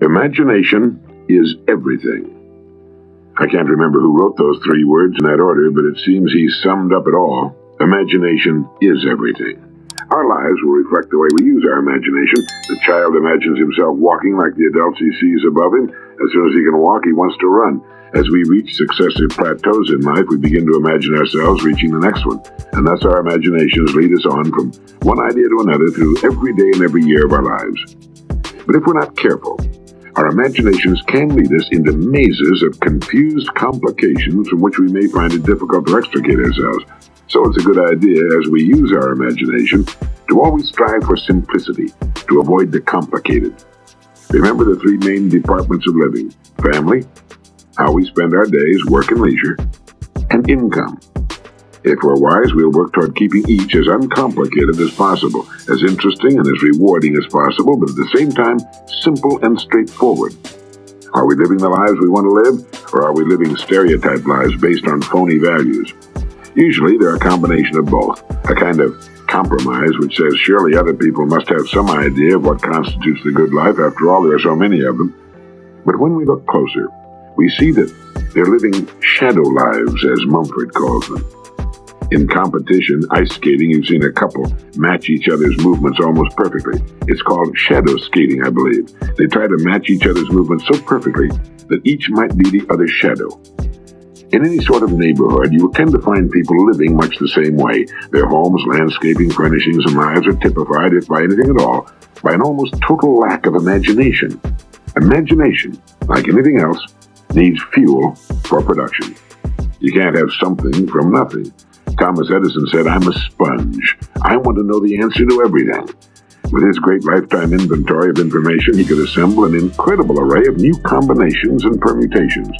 Imagination is everything. I can't remember who wrote those three words in that order, but it seems he summed up it all. Imagination is everything. Our lives will reflect the way we use our imagination. The child imagines himself walking like the adults he sees above him. As soon as he can walk, he wants to run. As we reach successive plateaus in life, we begin to imagine ourselves reaching the next one. And thus our imaginations lead us on from one idea to another through every day and every year of our lives. But if we're not careful, our imaginations can lead us into mazes of confused complications from which we may find it difficult to extricate ourselves. So it's a good idea, as we use our imagination, to always strive for simplicity, to avoid the complicated. Remember the three main departments of living: family, how we spend our days, work and leisure, and income. If we're wise, we'll work toward keeping each as uncomplicated as possible, as interesting and as rewarding as possible, but at the same time, simple and straightforward. Are we living the lives we want to live, or are we living stereotyped lives based on phony values? Usually, they're a combination of both, a kind of compromise which says surely other people must have some idea of what constitutes the good life. After all, there are so many of them. But when we look closer, we see that they're living shadow lives, as Mumford calls them. In competition, ice skating, you've seen a couple match each other's movements almost perfectly. It's called shadow skating, I believe. They try to match each other's movements so perfectly that each might be the other's shadow. In any sort of neighborhood, you will tend to find people living much the same way. Their homes, landscaping, furnishings, and lives are typified, if by anything at all, by an almost total lack of imagination. Imagination, like anything else, needs fuel for production. You can't have something from nothing. Thomas Edison said, "I'm a sponge. I want to know the answer to everything." With his great lifetime inventory of information, he could assemble an incredible array of new combinations and permutations.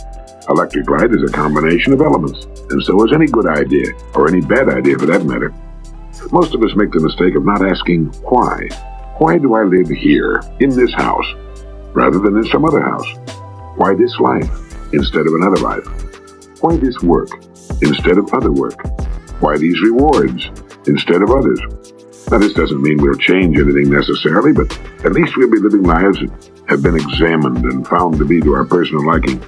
Electric light is a combination of elements, and so is any good idea, or any bad idea for that matter. Most of us make the mistake of not asking why. Why do I live here, in this house, rather than in some other house? Why this life instead of another life? Why this work instead of other work? Why these rewards instead of others? Now, this doesn't mean we'll change anything necessarily, but at least we'll be living lives that have been examined and found to be to our personal liking.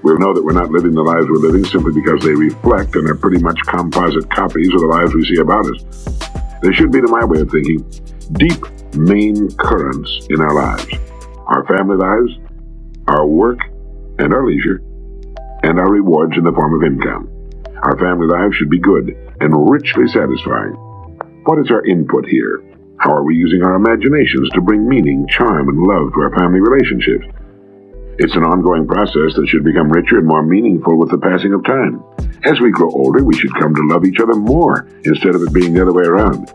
We'll know that we're not living the lives we're living simply because they reflect and are pretty much composite copies of the lives we see about us. There should be, to my way of thinking, deep main currents in our lives. Our family lives, our work and our leisure, and our rewards in the form of income. Our family lives should be good and richly satisfying. What is our input here? How are we using our imaginations to bring meaning, charm, and love to our family relationships? It's an ongoing process that should become richer and more meaningful with the passing of time. As we grow older, we should come to love each other more instead of it being the other way around.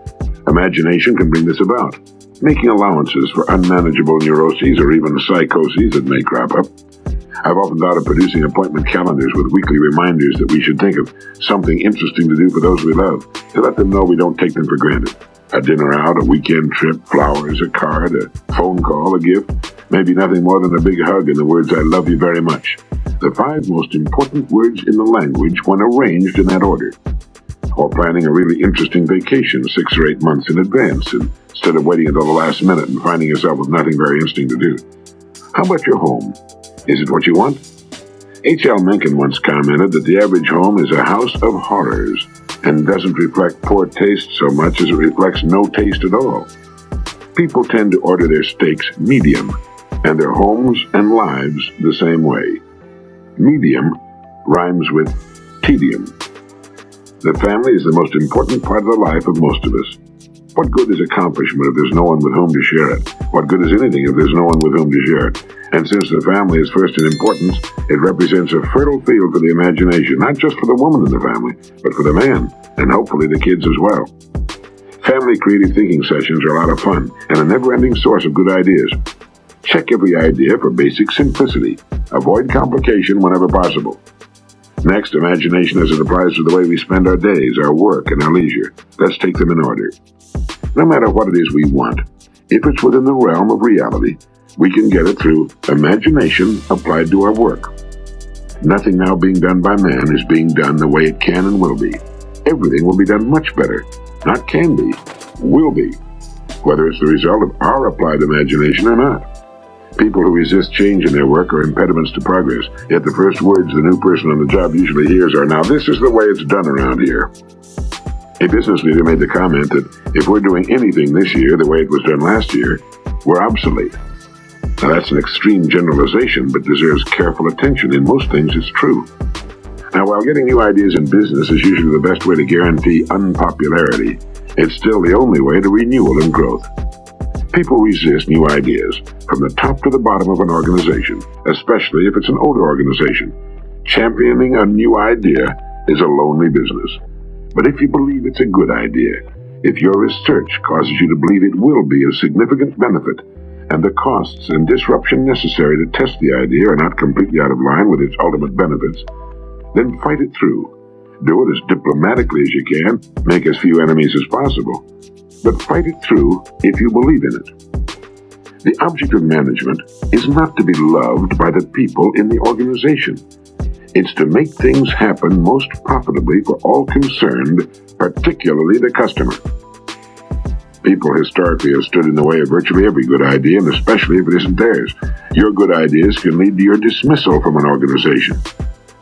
Imagination can bring this about, making allowances for unmanageable neuroses or even psychoses that may crop up. I've often thought of producing appointment calendars with weekly reminders that we should think of something interesting to do for those we love, to let them know we don't take them for granted. A dinner out, a weekend trip, flowers, a card, a phone call, a gift, maybe nothing more than a big hug and the words "I love you very much." The 5 most important words in the language when arranged in that order. Or planning a really interesting vacation 6 or 8 months in advance, instead of waiting until the last minute and finding yourself with nothing very interesting to do. How about your home? Is it what you want? H.L. Mencken once commented that the average home is a house of horrors and doesn't reflect poor taste so much as it reflects no taste at all. People tend to order their steaks medium, and their homes and lives the same way. Medium rhymes with tedium. The family is the most important part of the life of most of us. What good is accomplishment if there's no one with whom to share it? What good is anything if there's no one with whom to share it? And since the family is first in importance, it represents a fertile field for the imagination, not just for the woman in the family, but for the man, and hopefully the kids as well. Family creative thinking sessions are a lot of fun, and a never-ending source of good ideas. Check every idea for basic simplicity. Avoid complication whenever possible. Next, imagination as it applies to the way we spend our days, our work, and our leisure. Let's take them in order. No matter what it is we want, if it's within the realm of reality, we can get it through imagination applied to our work. Nothing now being done by man is being done the way it can and will be. Everything will be done much better. Not can be, will be. Whether it's the result of our applied imagination or not. People who resist change in their work are impediments to progress, yet the first words the new person on the job usually hears are, "Now this is the way it's done around here." A business leader made the comment that if we're doing anything this year the way it was done last year, we're obsolete. Now that's an extreme generalization, but deserves careful attention. In most things, it's true. Now, while getting new ideas in business is usually the best way to guarantee unpopularity, it's still the only way to renewal and growth. People resist new ideas from the top to the bottom of an organization, especially if it's an older organization. Championing a new idea is a lonely business. But if you believe it's a good idea, if your research causes you to believe it will be of significant benefit, and the costs and disruption necessary to test the idea are not completely out of line with its ultimate benefits, then fight it through. Do it as diplomatically as you can, make as few enemies as possible, but fight it through if you believe in it. The object of management is not to be loved by the people in the organization. It's to make things happen most profitably for all concerned, particularly the customer. People historically have stood in the way of virtually every good idea, and especially if it isn't theirs. Your good ideas can lead to your dismissal from an organization.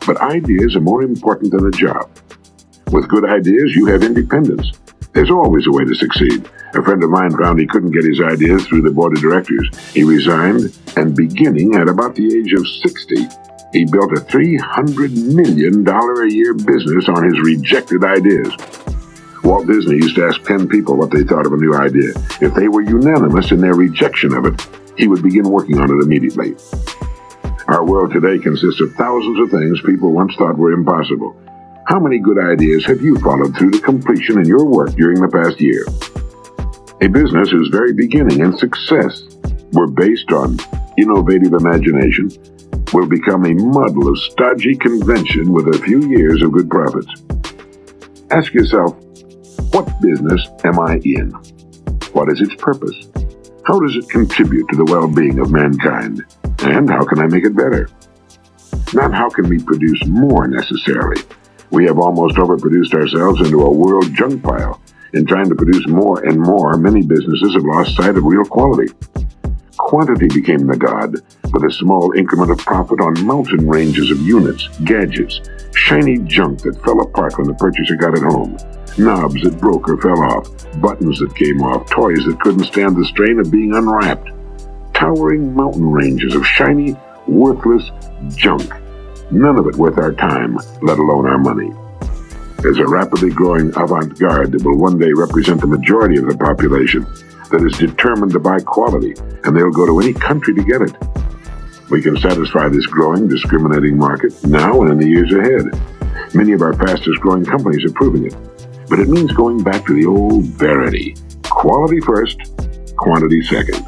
But ideas are more important than a job. With good ideas, you have independence. There's always a way to succeed. A friend of mine found he couldn't get his ideas through the board of directors. He resigned, and beginning at about the age of 60, he built a $300 million a year business on his rejected ideas. Walt Disney used to ask 10 people what they thought of a new idea. If they were unanimous in their rejection of it, he would begin working on it immediately. Our world today consists of thousands of things people once thought were impossible. How many good ideas have you followed through to completion in your work during the past year? A business whose very beginning and success were based on innovative imagination will become a muddle of stodgy convention with a few years of good profits. Ask yourself, what business am I in? What is its purpose? How does it contribute to the well-being of mankind? And how can I make it better? Not how can we produce more necessarily. We have almost overproduced ourselves into a world junk pile. In trying to produce more and more, many businesses have lost sight of real quality. Quantity became the god, with a small increment of profit on mountain ranges of units, gadgets, shiny junk that fell apart when the purchaser got it home, knobs that broke or fell off, buttons that came off, toys that couldn't stand the strain of being unwrapped. Towering mountain ranges of shiny, worthless junk. None of it worth our time, let alone our money. There's a rapidly growing avant-garde that will one day represent the majority of the population that is determined to buy quality, and they'll go to any country to get it. We can satisfy this growing, discriminating market now and in the years ahead. Many of our fastest-growing companies are proving it. But it means going back to the old verity. Quality first, quantity second.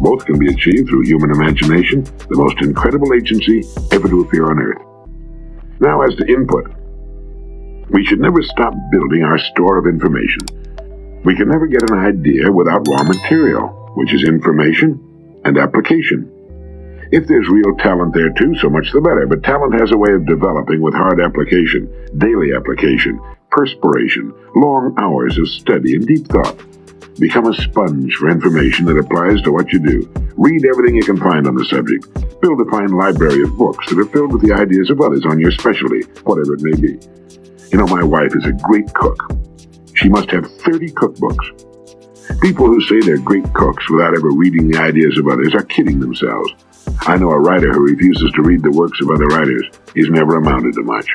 Both can be achieved through human imagination, the most incredible agency ever to appear on Earth. Now, as to input, we should never stop building our store of information. We can never get an idea without raw material, which is information and application. If there's real talent there too, so much the better, but talent has a way of developing with hard application, daily application, perspiration, long hours of study and deep thought. Become a sponge for information that applies to what you do. Read everything you can find on the subject. Build a fine library of books that are filled with the ideas of others on your specialty, whatever it may be. You know, my wife is a great cook. She must have 30 cookbooks. People who say they're great cooks without ever reading the ideas of others are kidding themselves. I know a writer who refuses to read the works of other writers. He's never amounted to much.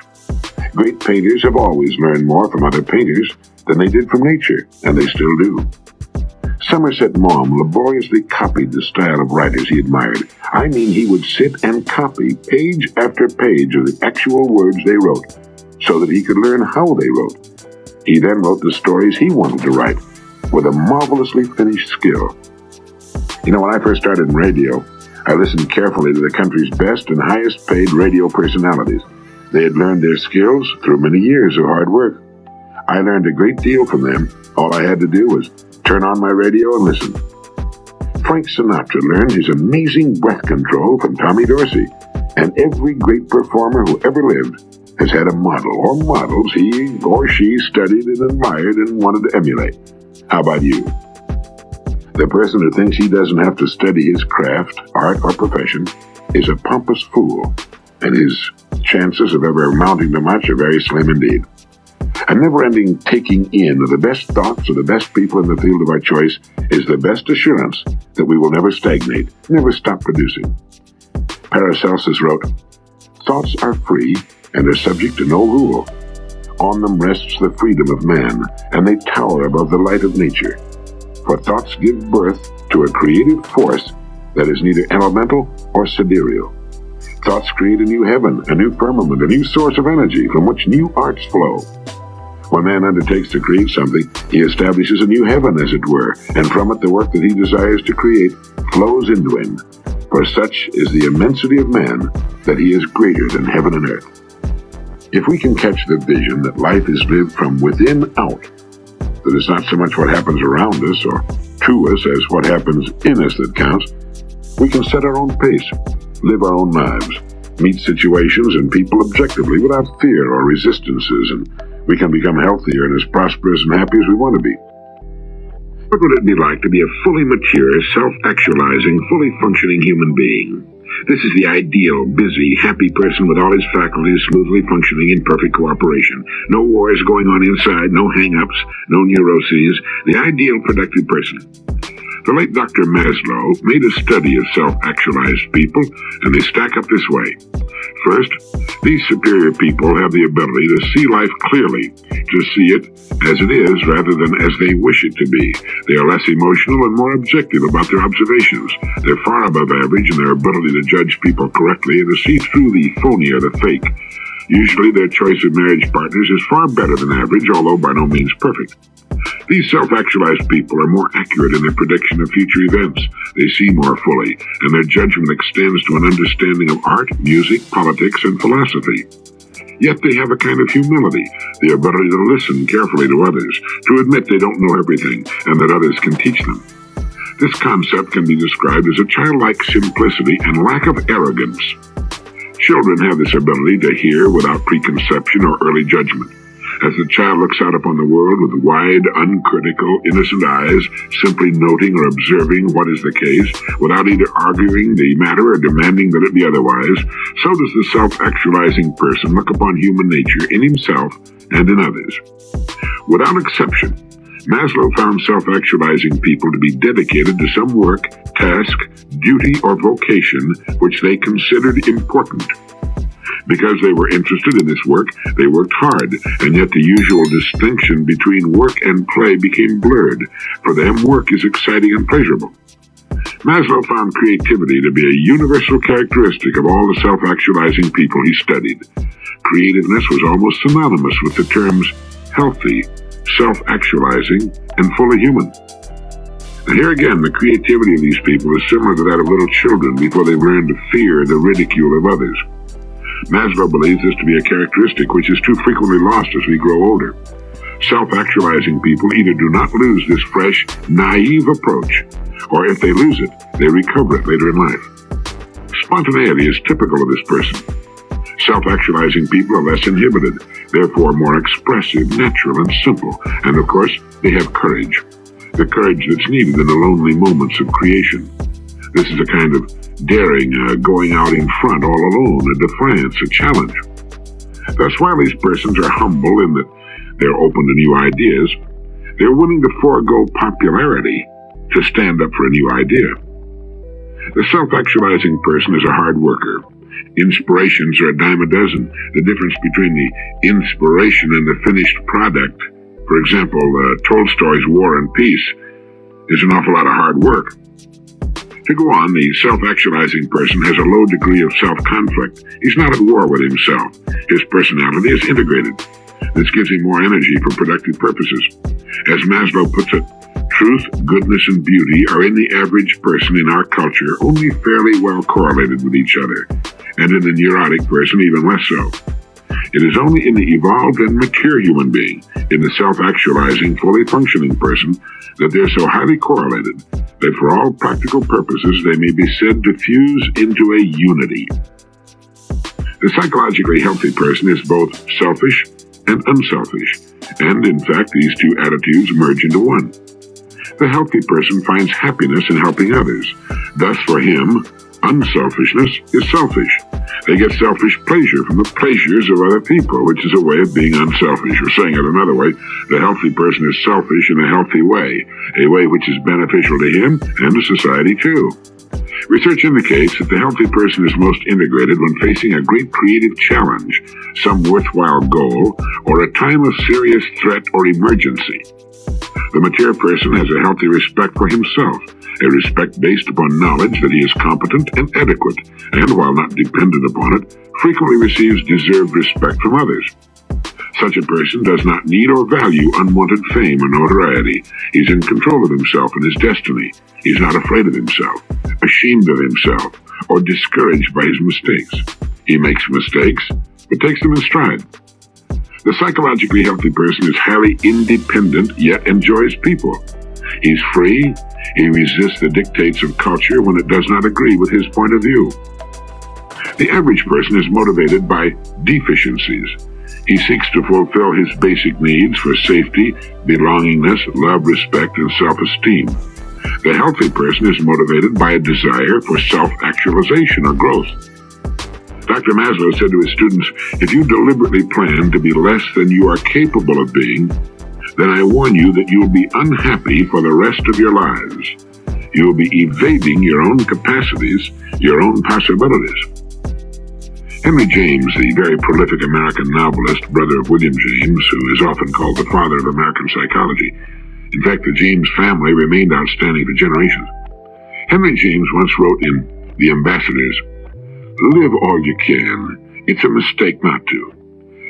Great painters have always learned more from other painters than they did from nature, and they still do. Somerset Maugham laboriously copied the style of writers he admired. I mean, he would sit and copy page after page of the actual words they wrote, so that he could learn how they wrote. He then wrote the stories he wanted to write, with a marvelously finished skill. You know, when I first started in radio, I listened carefully to the country's best and highest paid radio personalities. They had learned their skills through many years of hard work. I learned a great deal from them. All I had to do was turn on my radio and listen. Frank Sinatra learned his amazing breath control from Tommy Dorsey, and every great performer who ever lived has had a model or models he or she studied and admired and wanted to emulate. How about you? The person who thinks he doesn't have to study his craft, art, or profession is a pompous fool, and his chances of ever amounting to much are very slim indeed. A never-ending taking in of the best thoughts of the best people in the field of our choice is the best assurance that we will never stagnate, never stop producing. Paracelsus wrote, "Thoughts are free and are subject to no rule. On them rests the freedom of man, and they tower above the light of nature. For thoughts give birth to a creative force that is neither elemental or sidereal. Thoughts create a new heaven, a new firmament, a new source of energy from which new arts flow. When man undertakes to create something, he establishes a new heaven, as it were, and from it the work that he desires to create flows into him. For such is the immensity of man that he is greater than heaven and earth." If we can catch the vision that life is lived from within out, that it's not so much what happens around us or to us as what happens in us that counts, we can set our own pace, live our own lives, meet situations and people objectively without fear or resistances, and we can become healthier and as prosperous and happy as we want to be. What would it be like to be a fully mature, self-actualizing, fully functioning human being? This is the ideal, busy, happy person with all his faculties smoothly functioning in perfect cooperation. No wars going on inside, no hang-ups, no neuroses. The ideal productive person. The late Dr. Maslow made a study of self-actualized people, and they stack up this way. First, these superior people have the ability to see life clearly, to see it as it is rather than as they wish it to be. They are less emotional and more objective about their observations. They're far above average in their ability to judge people correctly and to see through the phony or the fake. Usually their choice of marriage partners is far better than average, although by no means perfect. These self-actualized people are more accurate in their prediction of future events. They see more fully, and their judgment extends to an understanding of art, music, politics, and philosophy. Yet they have a kind of humility, the ability to listen carefully to others, to admit they don't know everything, and that others can teach them. This concept can be described as a childlike simplicity and lack of arrogance. Children have this ability to hear without preconception or early judgment. As the child looks out upon the world with wide, uncritical, innocent eyes, simply noting or observing what is the case, without either arguing the matter or demanding that it be otherwise, so does the self-actualizing person look upon human nature in himself and in others. Without exception, Maslow found self-actualizing people to be dedicated to some work, task, duty, or vocation which they considered important. Because they were interested in this work, they worked hard, and yet the usual distinction between work and play became blurred. For them, work is exciting and pleasurable. Maslow found creativity to be a universal characteristic of all the self-actualizing people he studied. Creativeness was almost synonymous with the terms healthy, self-actualizing, and fully human. And here again, the creativity of these people is similar to that of little children before they learn to fear the ridicule of others. Maslow believes this to be a characteristic which is too frequently lost as we grow older. Self-actualizing people either do not lose this fresh, naive approach, or if they lose it, they recover it later in life. Spontaneity is typical of this person. Self-actualizing people are less inhibited, therefore more expressive, natural, and simple, and of course, they have courage. The courage that's needed in the lonely moments of creation. This is a kind of daring, going out in front all alone, a defiance, a challenge. Thus, while these persons are humble in that they're open to new ideas, they're willing to forego popularity to stand up for a new idea. The self-actualizing person is a hard worker. Inspirations are a dime a dozen. The difference between the inspiration and the finished product, for example, Tolstoy's War and Peace, is an awful lot of hard work. To go on, the self-actualizing person has a low degree of self-conflict. He's not at war with himself. His personality is integrated. This gives him more energy for productive purposes. As Maslow puts it, truth, goodness, and beauty are in the average person in our culture only fairly well correlated with each other, and in the neurotic person even less so. It is only in the evolved and mature human being, in the self-actualizing, fully functioning person, that they're so highly correlated that for all practical purposes they may be said to fuse into a unity. The psychologically healthy person is both selfish and unselfish, and in fact these two attitudes merge into one. The healthy person finds happiness in helping others. Thus, for him, unselfishness is selfish. They get selfish pleasure from the pleasures of other people, which is a way of being unselfish. Or saying it another way, the healthy person is selfish in a healthy way, a way which is beneficial to him and to society too. Research indicates that the healthy person is most integrated when facing a great creative challenge, some worthwhile goal, or a time of serious threat or emergency. The mature person has a healthy respect for himself, a respect based upon knowledge that he is competent and adequate, and while not dependent upon it, frequently receives deserved respect from others. Such a person does not need or value unwanted fame or notoriety. He's in control of himself and his destiny. He's not afraid of himself, ashamed of himself, or discouraged by his mistakes. He makes mistakes, but takes them in stride. The psychologically healthy person is highly independent, yet enjoys people. He's free. He resists the dictates of culture when it does not agree with his point of view. The average person is motivated by deficiencies. He seeks to fulfill his basic needs for safety, belongingness, love, respect, and self-esteem. The healthy person is motivated by a desire for self-actualization or growth. Dr. Maslow said to his students, if you deliberately plan to be less than you are capable of being, then I warn you that you will be unhappy for the rest of your lives. You will be evading your own capacities, your own possibilities. Henry James, the very prolific American novelist, brother of William James, who is often called the father of American psychology. In fact, the James family remained outstanding for generations. Henry James once wrote in The Ambassadors, live all you can. It's a mistake not to.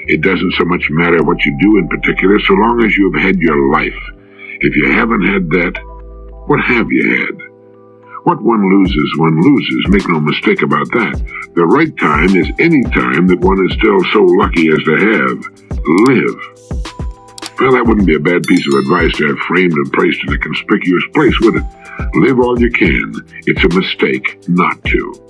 It doesn't so much matter what you do in particular, so long as you have had your life. If you haven't had that, what have you had? What one loses, make no mistake about that. The right time is any time that one is still so lucky as to have. Live. Well, that wouldn't be a bad piece of advice to have framed and placed in a conspicuous place, would it? Live all you can. It's a mistake not to.